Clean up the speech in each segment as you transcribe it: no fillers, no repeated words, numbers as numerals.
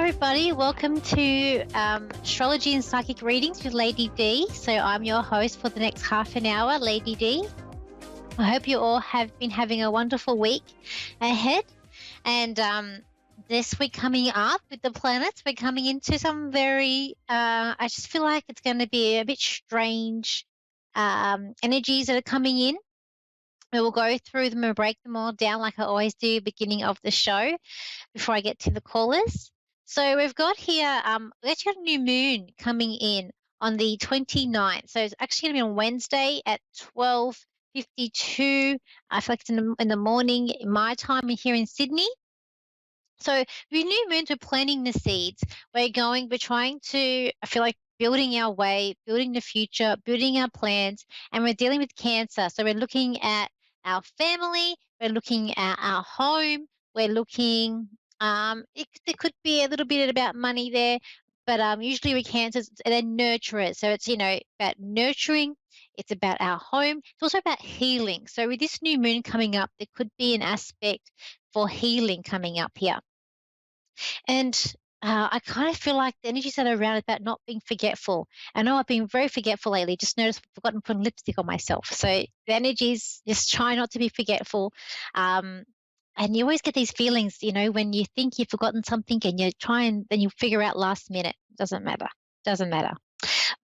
everybody. Welcome to Astrology and Psychic Readings with Lady D. So I'm your host for the next half an hour, Lady D. I hope you all have been having a wonderful week ahead. And this week coming up with the planets, we're coming into some very, I just feel like it's going to be a bit strange energies that are coming in. We will go through them and break them all down like I always do beginning of the show before I get to the callers. So we've got here, we actually got a new moon coming in on the 29th. So it's actually going to be on Wednesday at 12:52. I feel like it's in the morning, my time here in Sydney. So with new moons, we're planting the seeds. We're trying to, I feel like, building our way, building the future, building our plans, and we're dealing with Cancer. So we're looking at our family, we're looking at our home, we're looking, there could be a little bit about money there, but usually with Cancer, they're nurturers. So it's, about nurturing. It's about our home. It's also about healing. So with this new moon coming up, there could be an aspect for healing coming up here. And I kind of feel like the energies that are around about not being forgetful. I know I've been very forgetful lately. Just noticed I've forgotten to put lipstick on myself. So the energies, just try not to be forgetful. And you always get these feelings, when you think you've forgotten something and you try and then you figure out last minute. Doesn't matter.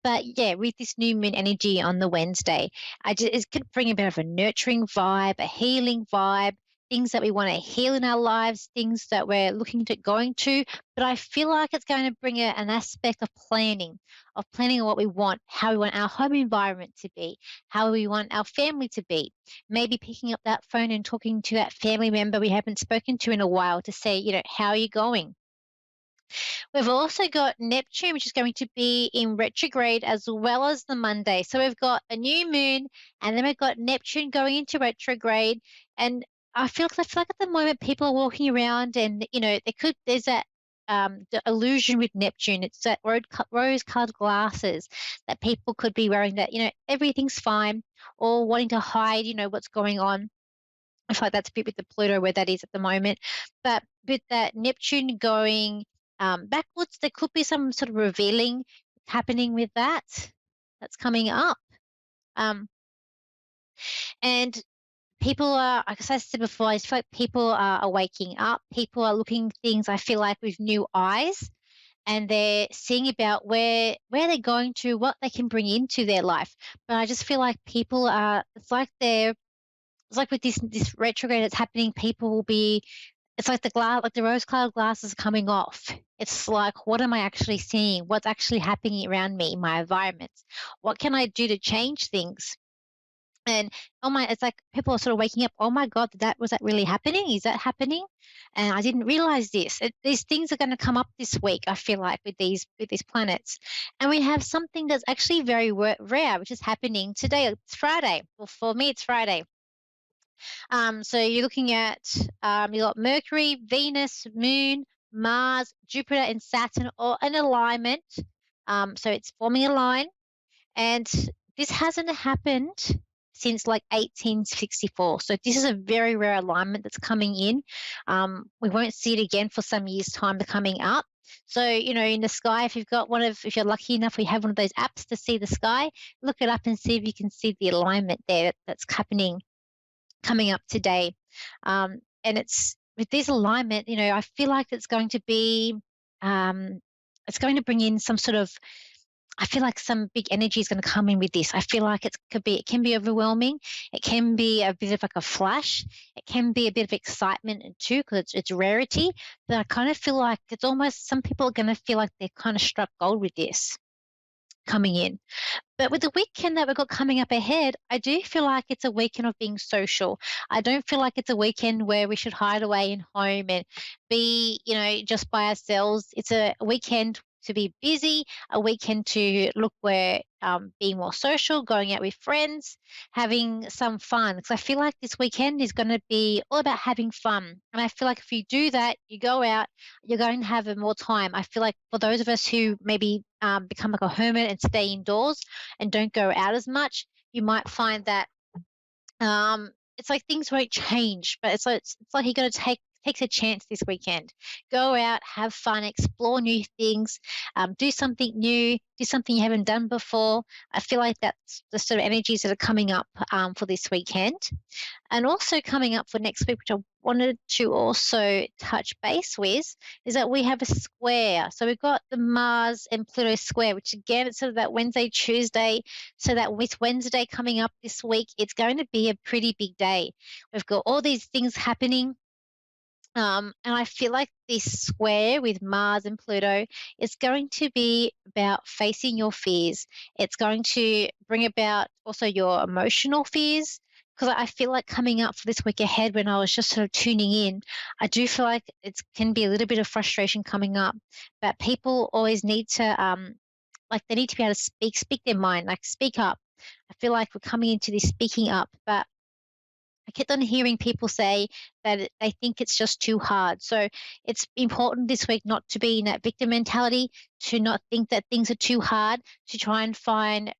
But yeah, with this new moon energy on the Wednesday, it could bring a bit of a nurturing vibe, a healing vibe, things that we want to heal in our lives, things that we're looking to going to. But I feel like it's going to bring an aspect of planning what we want, how we want our home environment to be, how we want our family to be. Maybe picking up that phone and talking to that family member we haven't spoken to in a while to say, how are you going? We've also got Neptune, which is going to be in retrograde as well as the Monday. So we've got a new moon and then we've got Neptune going into retrograde. And I feel like at the moment people are walking around and, there's that the illusion with Neptune. It's that rose-colored glasses that people could be wearing that, everything's fine, or wanting to hide, what's going on. I feel like that's a bit with the Pluto where that is at the moment. But with that Neptune going backwards, there could be some sort of revealing happening with that. That's coming up. And people are, like I said before, I feel like people are waking up. People are looking at things, I feel like, with new eyes. And they're seeing about where they're going to, what they can bring into their life. But I just feel like people are, it's like with this retrograde that's happening, people will be, it's like the rose-colored glasses coming off. It's like, what am I actually seeing? What's actually happening around me in my environment? What can I do to change things? And it's like people are sort of waking up. Oh my God, was that really happening? Is that happening? And I didn't realize this. These things are going to come up this week, I feel like, with these planets. And we have something that's actually very rare, which is happening today. It's Friday. Well, for me, it's Friday. So you're looking at, you got Mercury, Venus, Moon, Mars, Jupiter, and Saturn, all in alignment. So it's forming a line. And this hasn't happened since like 1864. So this is a very rare alignment that's coming in. We won't see it again for some years' time coming up. So, in the sky, if you're lucky enough, we have one of those apps to see the sky, look it up and see if you can see the alignment there that's happening coming up today. And it's with this alignment, I feel like it's going to be, it's going to bring in some sort of, I feel like some big energy is going to come in with this. I feel like it can be overwhelming. It can be a bit of like a flash. It can be a bit of excitement too, because it's rarity. But I kind of feel like it's almost, some people are going to feel like they're kind of struck gold with this coming in. But with the weekend that we've got coming up ahead, I do feel like it's a weekend of being social. I don't feel like it's a weekend where we should hide away in home and be, just by ourselves. It's a weekend to be busy, a weekend to look where being more social, going out with friends, having some fun. Because I feel like this weekend is going to be all about having fun. And I feel like if you do that, you go out, you're going to have more time. I feel like for those of us who maybe become like a hermit and stay indoors and don't go out as much, you might find that it's like things won't change, but it's like you got to takes a chance this weekend. Go out, have fun, explore new things, do something new, do something you haven't done before. I feel like that's the sort of energies that are coming up for this weekend. And also coming up for next week, which I wanted to also touch base with, is that we have a square. So we've got the Mars and Pluto square, which again, it's sort of that Wednesday, Tuesday. So that with Wednesday coming up this week, it's going to be a pretty big day. We've got all these things happening. And I feel like this square with Mars and Pluto is going to be about facing your fears. It's going to bring about also your emotional fears. Because I feel like coming up for this week ahead, when I was just sort of tuning in, I do feel like it can be a little bit of frustration coming up. But people always need to, like, they need to be able to speak their mind, like, speak up. I feel like we're coming into this speaking up, but I kept on hearing people say that they think it's just too hard. So it's important this week not to be in that victim mentality, to not think that things are too hard, to try and find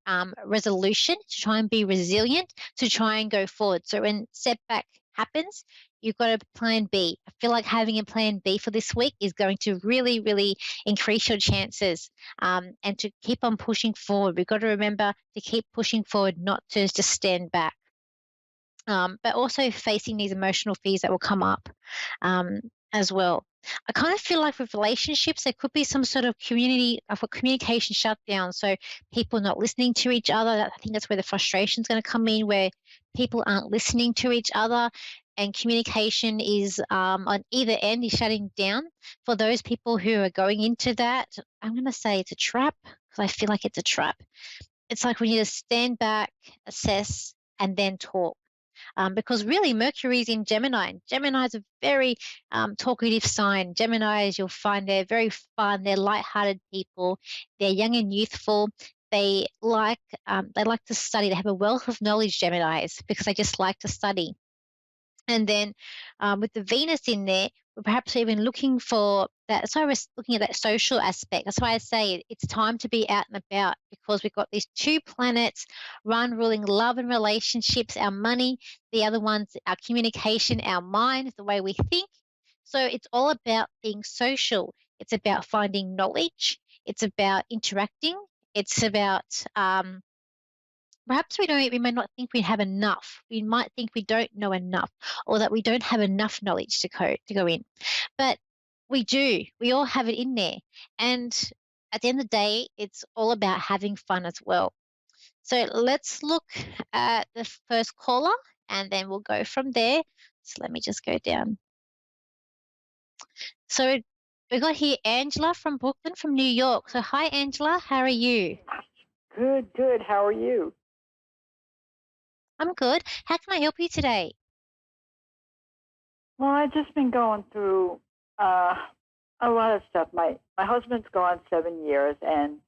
resolution, to try and be resilient, to try and go forward. So when setback happens, you've got a plan B. I feel like having a plan B for this week is going to really, really increase your chances, and to keep on pushing forward. We've got to remember to keep pushing forward, not to just stand back. But also facing these emotional fears that will come up um, as well. I kind of feel like with relationships, there could be some sort of community of a communication shutdown. So people not listening to each other. I think that's where the frustration is going to come in, where people aren't listening to each other, and communication is on either end is shutting down. For those people who are going into that, I'm going to say it's a trap, because I feel like it's a trap. It's like we need to stand back, assess, and then talk. Because really Mercury's in Gemini. And Gemini is a very talkative sign. Geminis, you'll find they're very fun. They're light-hearted people. They're young and youthful. They like to study. They have a wealth of knowledge, Geminis, because they just like to study. And then with the Venus in there, we're perhaps even looking for that. So I was looking at that social aspect. That's why I say it's time to be out and about, because we've got these two planets, one ruling love and relationships, our money, the other one's our communication, our mind, the way we think. So it's all about being social. It's about finding knowledge. It's about interacting. It's about perhaps we may not think we have enough. We might think we don't know enough, or that we don't have enough knowledge to go in. But we do. We all have it in there. And at the end of the day, it's all about having fun as well. So let's look at the first caller, and then we'll go from there. So let me just go down. So we got here Angela from Brooklyn, from New York. So hi, Angela. How are you? Good, good. How are you? I'm good. How can I help you today? Well, I've just been going through uh, a lot of stuff. My husband's gone 7 years, and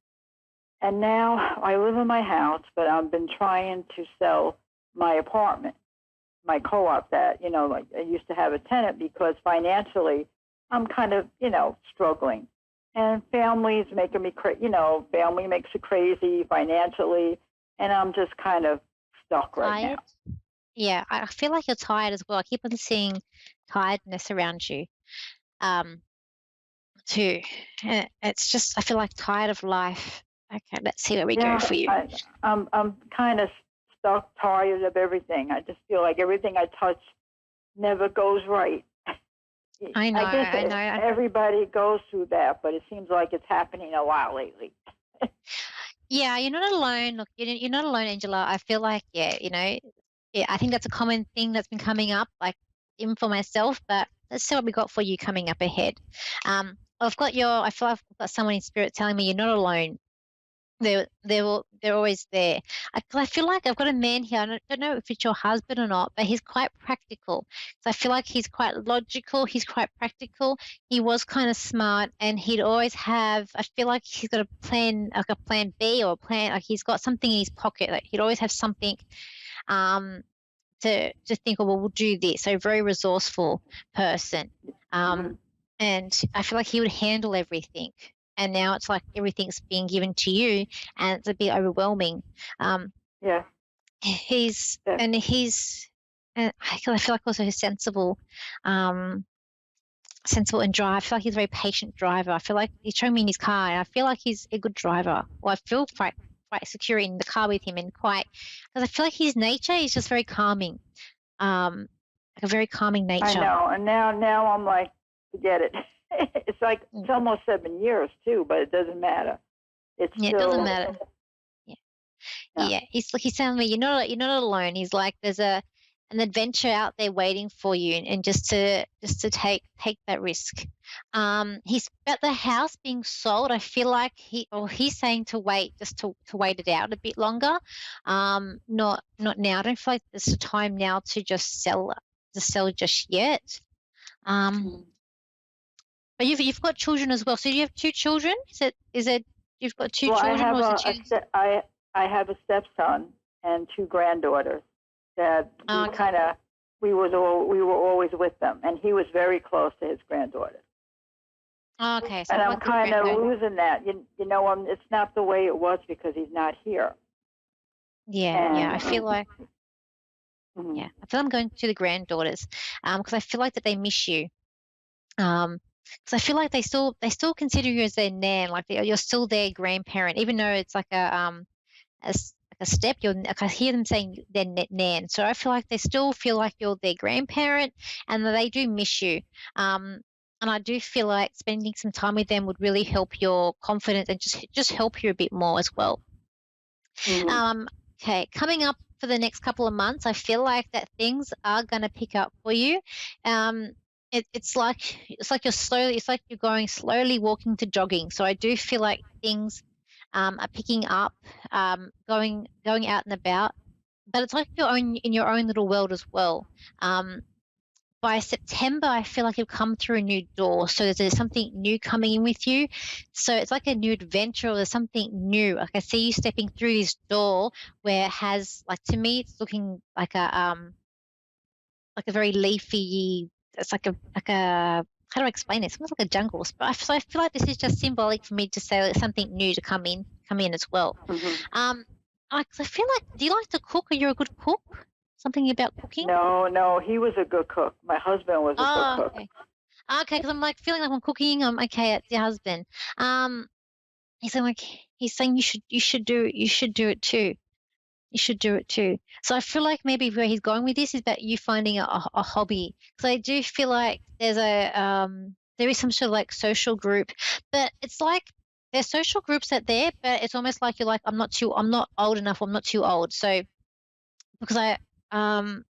now I live in my house, but I've been trying to sell my apartment, my co-op that like I used to have a tenant, because financially I'm kind of struggling, and family's making me family makes it crazy financially, and I'm just kind of stuck right now. Tired? Yeah, I feel like you're tired as well. I keep on seeing tiredness around you, um, too. It's just I feel like tired of life. Okay, let's see where we go Yeah, for you. I'm kind of stuck, tired of everything. I just feel like everything I touch never goes right. I guess I know. everybody goes through that, but it seems like it's happening a lot lately. Yeah, you're not alone. Look, you're not alone, Angela. I feel like, yeah, yeah, I think that's a common thing that's been coming up, like even for myself. But let's see what we got for you coming up ahead. I feel like I've got someone in spirit telling me you're not alone. They're always there. I feel like I've got a man here. I don't know if it's your husband or not, but he's quite practical. So I feel like he's quite logical. He's quite practical. He was kind of smart, and he'd always have. I feel like he's got a plan, like a plan B or a plan. Like he's got something in his pocket. Like he'd always have something um, to think, oh, well, we'll do this. So very resourceful person. Mhm. Um, and I feel like he would handle everything. And now it's like everything's being given to you, and it's a bit overwhelming. Um, Yeah, he's yeah. and he's and I feel like also he's sensible. Um, sensible and drive. I feel like he's a very patient driver. I feel like he's showing me in his car, and I feel like he's a good driver. Well, I feel quite secure in the car with him, and quite because I feel like his nature is just very calming. Like a very calming I nature. know. And now I'm like, forget it. It's like Mm. it's almost 7 years too, but it doesn't matter. It's Yeah, it doesn't still matter. Yeah. yeah. Yeah, he's telling me you're not alone. He's like there's an adventure out there waiting for you, and just to take that risk. He's about the house being sold. I feel like he's saying to wait, just to wait it out a bit longer. Not now. I don't feel like there's a time now to sell just yet. Um, Mhm. but you've got children as well. So you have two children? Is it you've got two Well, I children, have or is it two? I have a stepson and two granddaughters that Oh, okay. we were always with them, and he was very close to his granddaughters. Oh, okay. So And I've I'm got good kind of grandparents. losing that. It's not the way it was because he's not here. Yeah, yeah. I feel And like mhm. yeah, I feel I'm going to the granddaughters, because I feel like that they miss you. Because I feel like they still consider you as their nan, like you're still their grandparent, even though it's like like a step. Like I hear them saying their nan, so I feel like they still feel like you're their grandparent, and that they do miss you. Um, and I do feel like spending some time with them would really help your confidence and just help you a bit more as well. Mhm. Um, okay, coming up for the next couple of months, I feel like that things are going to pick up for you. Um, it's like you're going slowly walking to jogging. So I do feel like things are picking up, going out and about. But it's like you're in your own little world as well. Um, by September, I feel like you've come through a new door. So there's something new coming in with you. So it's like a new adventure, or there's something new. Like I see you stepping through this door where it has, like, to me, it's looking like a very leafy. It's like a how do I explain it? It's almost like a jungle. So I feel like this is just symbolic for me to say that something new to come in as well. Mhm. Um, I feel like, do you like to cook? Are you a good cook? Something about cooking? No, no, he was a good cook. My husband was a good Oh, cook. okay. Okay, because I'm like feeling like I'm cooking. I'm okay. It's your husband. Um, he's saying you should do it too. You should do it too. So I feel like maybe where he's going with this is that you finding a hobby. Because I do feel like there is some sort of like social group, but it's like there's social groups out there, but it's almost like you're like I'm not old enough. I'm not too old. So because um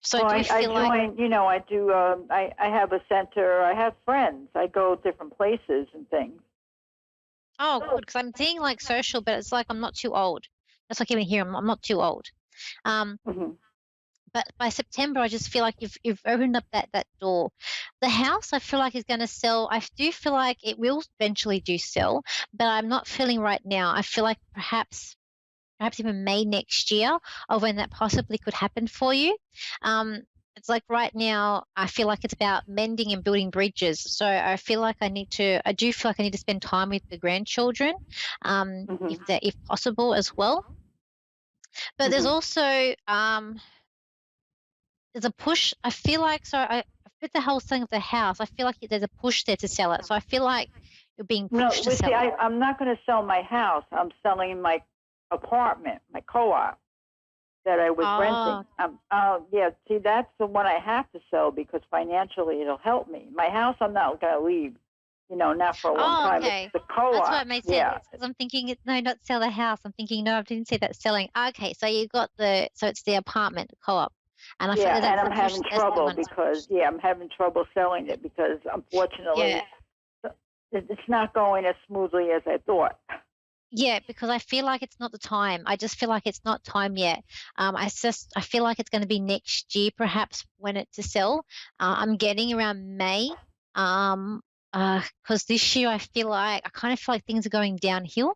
so I Well, do I feel like. joined, I do, I have a center, I have friends, I go different places and things. Oh, good, because I'm seeing like social, but it's like I'm not too old. That's like even here, I'm not too old. Um, Hmm. but by September, I just feel like you've opened up that door. The house, I feel like, is going to sell. I do feel like it will eventually do sell, but I'm not feeling right now. I feel like perhaps even May next year, of when that possibly could happen for you. Um, it's like right now, I feel like it's about mending and building bridges. So I do feel like I need to spend time with the grandchildren, Hmm. if possible as well. But there's Hmm. also there's a push. I feel like, with the whole thing of the house, I feel like there's a push there to sell it. So I feel like you're being No, pushed to well, see, sell it. I'm not going to sell my house. I'm selling my apartment, my co-op that I was renting. Oh, Yeah, see, that's the one I have to sell because financially it'll help me. My house, I'm not going to leave, not for a long oh, time. It's okay. the That's why co-op. it made sense. Yeah, Because I'm thinking, no, not sell the house. I'm thinking, no, I didn't see that selling. Okay, so so it's the apartment co-op, and I feel yeah, like and that's the I'm push. having That's the trouble one that's because, pushed. yeah, I'm having trouble selling it because Yeah, unfortunately it's not going as smoothly as I thought. yeah, because I feel like it's not the time. I just feel like it's not time yet. I feel like it's going to be next year, perhaps, when it to sell. I'm getting around May. Um, because this year I kind of feel like things are going downhill.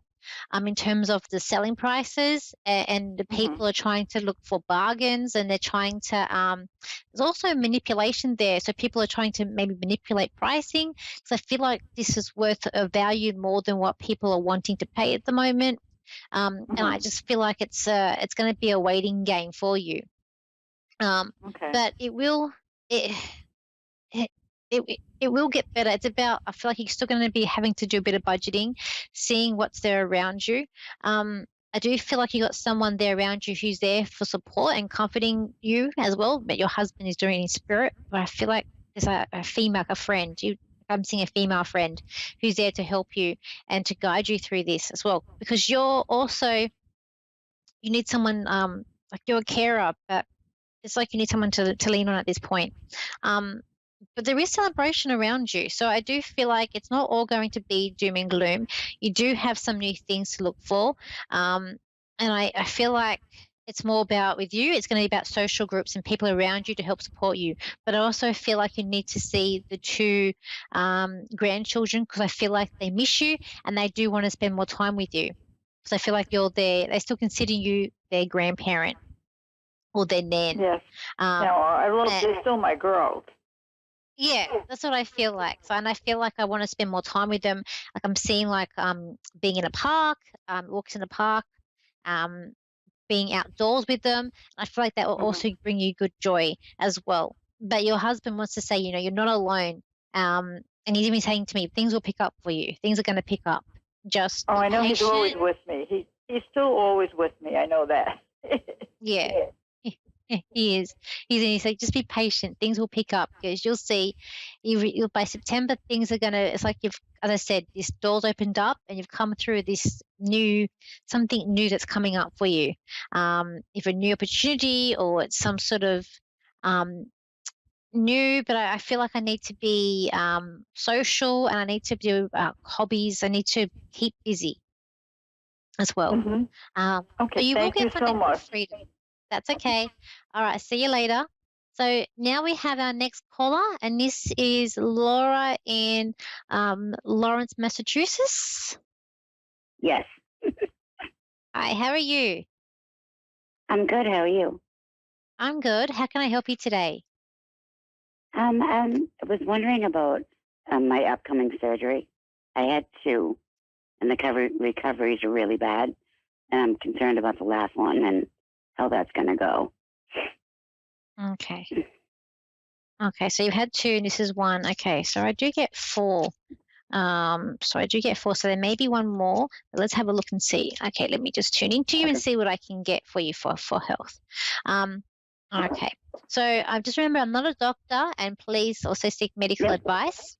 In terms of the selling prices, and the Hmm. people are trying to look for bargains, and they're trying to. There's also manipulation there, so people are trying to maybe manipulate pricing. So I feel like this is worth a value more than what people are wanting to pay at the moment. And I Hmm. just feel like it's going to be a waiting game for you. Um, Okay. but it will. It, it will get better. It's about, I feel like you're still going to be having to do a bit of budgeting, seeing what's there around you. I do feel like you got someone there around you who's there for support and comforting you as well, but your husband is doing it in spirit. But I feel like there's a female, a friend. I'm seeing a female friend who's there to help you and to guide you through this as well, because you're also, you need someone, like you're a carer, but it's like you need someone to lean on at this point. Um, but there is celebration around you. So I do feel like it's not all going to be doom and gloom. You do have some new things to look for. And I feel like it's more about with you, it's going to be about social groups and people around you to help support you. But I also feel like you need to see the two grandchildren, because I feel like they miss you and they do want to spend more time with you. Because I feel like you're there, they still consider you their grandparent or their nan. Yes. Um, Now, I love, and they're still my girls. yeah, that's what I feel like. So, and I feel like I want to spend more time with them. Like I'm seeing like being in a park, walks in the park, um, being outdoors with them. I feel like that will Hmm. also bring you good joy as well. But your husband wants to say, you're not alone. And he's even saying to me, things will pick up for you. Things are going to pick up. Just Oh, be I know he's always patient. with me. He's still always with me. I know that. Yeah. He is. He's like, just be patient. Things will pick up because you'll see. You'll by September, things are gonna. It's like you've, as I said, this door's opened up and you've come through this something new that's coming up for you. If a new opportunity or it's some sort of um, new, but I feel like I need to be social and I need to do hobbies. I need to keep busy as well. Hmm. So Okay, you will thank get you so financial much. freedom. That's okay. All right. See you later. So now we have our next caller, and this is Laura in Lawrence, Massachusetts. Yes, Hi, how are you? I'm good. How are you? I'm good. How can I help you today? I was wondering about my upcoming surgery. I had two, and the recoveries are really bad, and I'm concerned about the last one and how that's going to go. Okay. Okay. So you've had two, and this is one. Okay. So I do get four. So I do get four. So there may be one more. But let's have a look and see. Okay. Let me just tune into you and Okay. see what I can get for you for health. Okay. So just remember, I'm not a doctor, and please also seek medical Yep. advice.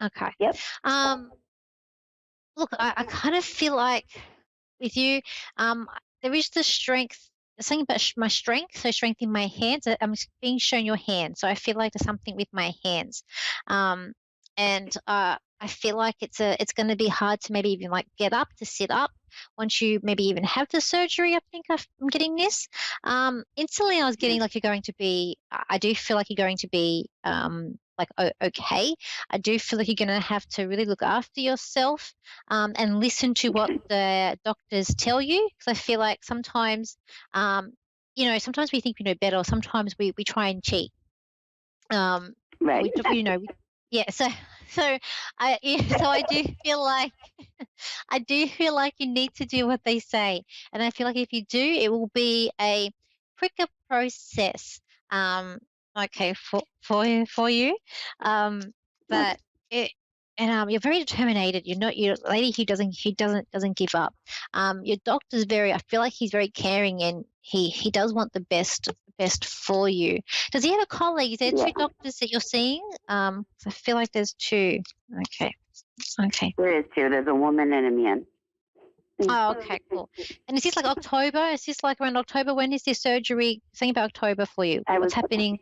Okay. Yep. Um, Look, I kind of feel like with you, there is the strength, something about my strength, so strength in my hands. I'm being shown your hand, so I feel like there's something with my hands, um, and I feel like it's going to be hard to maybe even like get up to sit up once you maybe even have the surgery. I think I'm getting this. Instantly, I was getting like you're going to be. I do feel like you're going to be like okay. I do feel like you're going to have to really look after yourself and listen to what the doctors tell you. Because I feel like sometimes, sometimes we think we know better, or sometimes we try and cheat. Right. Yeah. So I do feel like I do feel like you need to do what they say, and I feel like if you do, it will be a quicker process. Um, okay, for you, um, Okay. but it. And you're very determined. You're a lady who doesn't give up. Your doctor's very. I feel like he's very caring, and he does want the best for you. Does he have a colleague? Is there Yeah. two doctors that you're seeing? I feel like there's two. Okay. Okay. There is two. There's a woman and a man. Oh, okay, cool. And is this like October? Is this like around October? When is this surgery? Think about October for you. I was What's happening?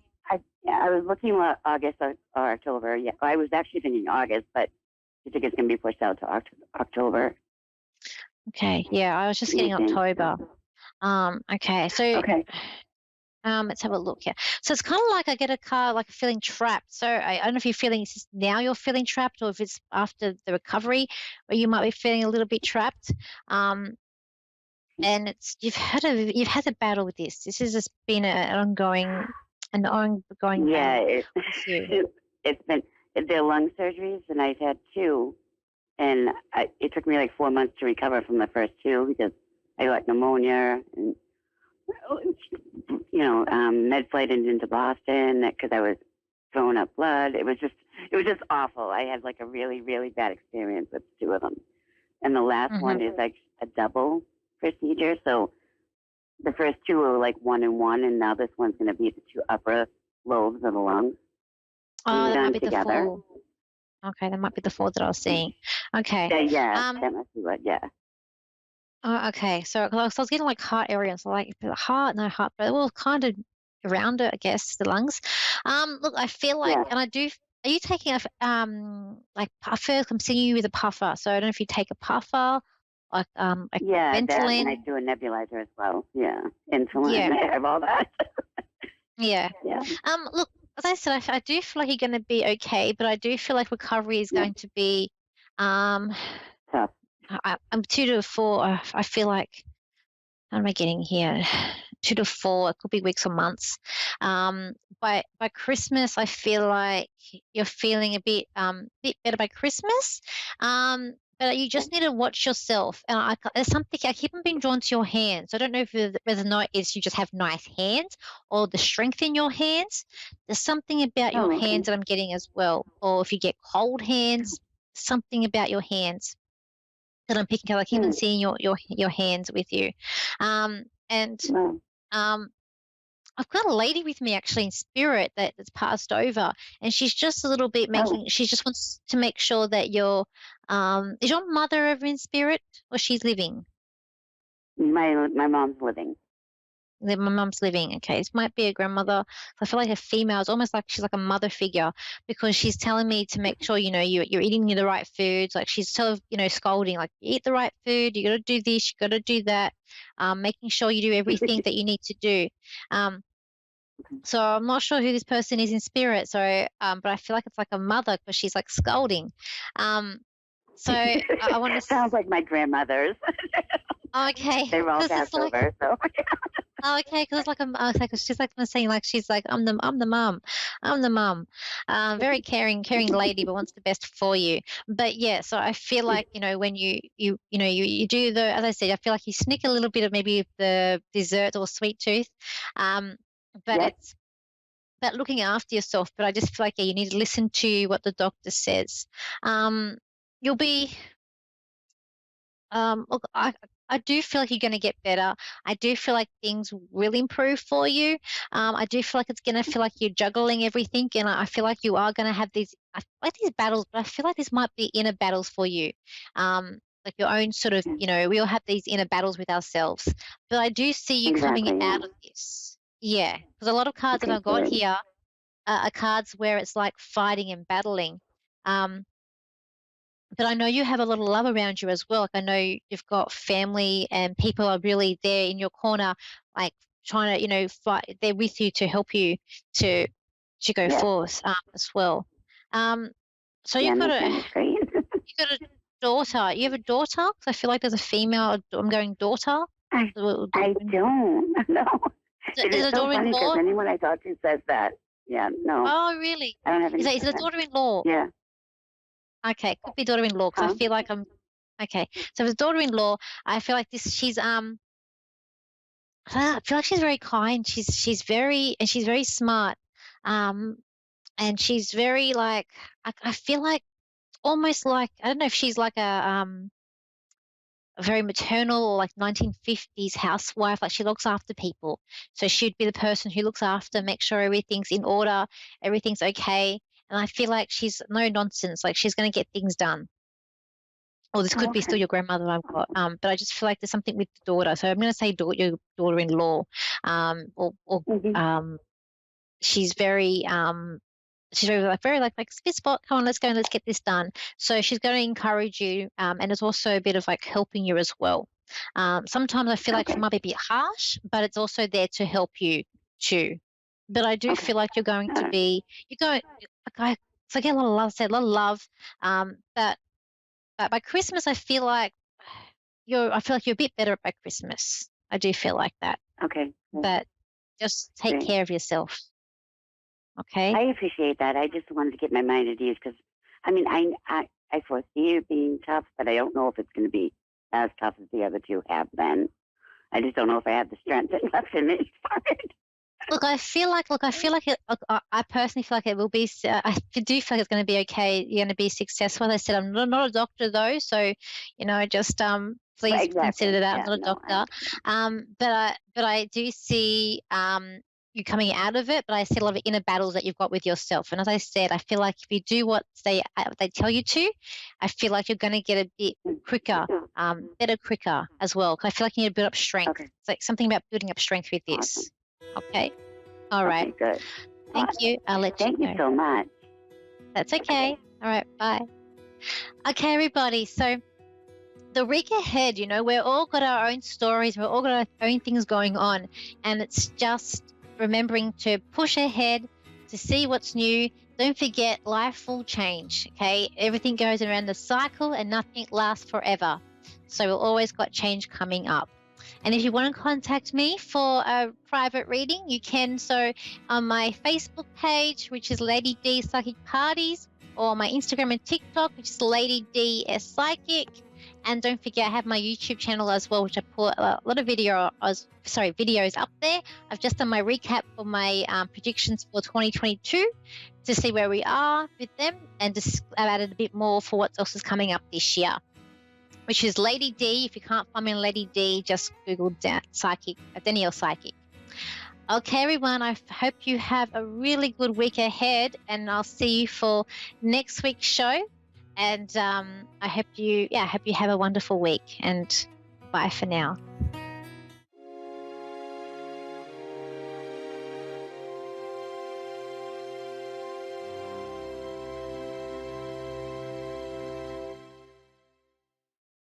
I was looking at August or October. Yeah, I was actually thinking August, but I think it's going to be pushed out to October. Okay, yeah, I was just getting October. Okay, so Okay. let's have a look here. So it's kind of like I get a car, like feeling trapped. So I don't know if you're feeling is this now you're feeling trapped, or if it's after the recovery, where you might be feeling a little bit trapped. Um, and you've had a battle with this. This has just been an ongoing Yeah, battle with you. it's been they're lung surgeries, and I've had two, and it took me like 4 months to recover from the first two because I got pneumonia and med flight into Boston because I was throwing up blood. It was just awful. I had like a really, really bad experience with two of them. And the last Mhm. one is like a double procedure. So the first two are like one and one, and now this one's going to be the two upper lobes of the lungs Oh, being that might done be the together. fall. Okay, that might be the fall that I was seeing. Okay. Yeah, Um, that must be what. Yeah, oh, okay. So, 'cause I was getting like heart areas, so like the heart, no heart, but well, kind of around it, I guess, the lungs. Look, I feel like, yeah, and I do. Are you taking like puffer? I'm seeing you with a puffer, so I don't know if you take a puffer, like yeah. That, and I Ventolin. do a nebulizer as well. Yeah, insulin. Yeah, I have all that. yeah. Yeah, Look, as I said, I do feel like you're going to be okay, but I do feel like recovery is yeah. going to be, um, Tough. I'm 2 to 4. I feel like, how am I getting here? 2 to 4. It could be weeks or months. Um, by Christmas, I feel like you're feeling a bit better by Christmas. But you just need to watch yourself. And there's something I keep on being drawn to your hands. I don't know if whether or not it's you just have nice hands or the strength in your hands. There's something about your Oh, okay. hands that I'm getting as well. Or if you get cold hands, something about your hands that I'm picking up. I keep on Hmm. seeing your hands with you. And Well, um, I've got a lady with me actually in spirit that's passed over, and she's just a little bit oh, making. She just wants to make sure that is your mother ever in spirit, or she's living? my mom's living. That my mum's living. Okay, this might be a grandmother. I feel like a female is almost like she's like a mother figure because she's telling me to make sure you're eating the right foods. Like she's sort of scolding like eat the right food. You got to do this. You got to do that. Making sure you do everything that you need to do. Um, so I'm not sure who this person is in spirit. So but I feel like it's like a mother because she's like scolding. Um, so I want to. Sounds like my grandmother's. Okay, They were all because it's passed like. over, so Oh, okay, because it's like I was like she's like saying like she's like I'm the mum, I'm the mum, very caring lady, but wants the best for you. But yeah, so I feel like when you do the as I said, I feel like you snick a little bit of maybe the dessert or sweet tooth, um, but yep. it's but looking after yourself. But I just feel like yeah, you need to listen to what the doctor says. Um, you'll be look, I do feel like you're going to get better. I do feel like things will improve for you. I do feel like it's going to feel like you're juggling everything, and I feel like you are going to have I feel like these battles, but I feel like this might be inner battles for you. Like your own sort of, Yeah, we all have these inner battles with ourselves. But I do see you coming exactly. Yeah. out of this. Yeah, because a lot of cards that Okay, I've got good. here are cards where it's like fighting and battling. Um, but I know you have a lot of love around you as well. Like I know you've got family and people are really there in your corner, like trying to, fight. They're with you to help you to to go Yes. forth as well. Um, so Yeah, you've got my a family's great. you've got a daughter. You have a daughter? 'Cause I feel like there's a female. I'm going daughter. I Is I don't know. It it is a so funny because daughter-in-law? anyone I talk to says that. Yeah, no, Oh, really? I don't have any Is it a children. daughter-in-law? Yeah. Okay, could be daughter-in-law because I Huh? feel like I'm okay. So if it's daughter-in-law, I feel like this. I feel like she's very kind. She's very smart. Um, and she's very like I feel like almost like I don't know if she's like a very maternal or like 1950s housewife. Like she looks after people. So she'd be the person who looks after, make sure everything's in order, everything's okay. And I feel like she's no nonsense. Like she's going to get things done. Or this Oh, could be okay. still your grandmother I've got. But I just feel like there's something with the daughter. So I'm going to say your daughter-in-law. Or Hmm. um, she's very like spit spot, come on, let's go and let's get this done. So she's going to encourage you, and it's also a bit of like helping you as well. Sometimes I feel like she Okay. might be a bit harsh, but it's also there to help you too. But I do Okay. feel like All right. you're going like I get a lot of love, said a lot of love. But by Christmas I feel like I feel like you're a bit better by Christmas. I do feel like that. Okay. Good. But just take Great. care of yourself, okay? I appreciate that. I just wanted to get my mind at ease because, I mean, I foresee it being tough, but I don't know if it's going to be as tough as the other two have been. I just don't know if I have the strength left in me for it. I personally feel like it will be. I do feel like it's going to be okay. You're going to be successful. As I said, I'm not a doctor though, so just Right, please consider exactly. that I'm Yeah, not a no, I doctor. But I do see you coming out of it. But I see a lot of inner battles that you've got with yourself. And as I said, I feel like if you do what they tell you to, I feel like you're going to get a bit quicker, better quicker as well. 'Cause I feel like you need to build up strength. Okay. It's like something about building up strength with Awesome. this. Okay. All right. Okay, good. Thank you. I'll let you Thank you go. so much. That's okay. All right. Bye. Okay, everybody. So the week ahead, we're all got our own stories. We're all got our own things going on. And it's just remembering to push ahead, to see what's new. Don't forget, life will change. Okay. Everything goes around the cycle and nothing lasts forever. So we've always got change coming up. And if you want to contact me for a private reading, you can. So on my Facebook page, which is Lady D Psychic Parties, or my Instagram and TikTok, which is Lady D S Psychic. And don't forget, I have my YouTube channel as well, which I put a lot of videos up there. I've just done my recap for my predictions for 2022 to see where we are with them, and just I've added a bit more for what else is coming up this year, which is Lady D. If you can't find me on Lady D, just Google Psychic, Danielle Psychic. Okay, everyone, I hope you have a really good week ahead, and I'll see you for next week's show. And I hope you have a wonderful week, and bye for now.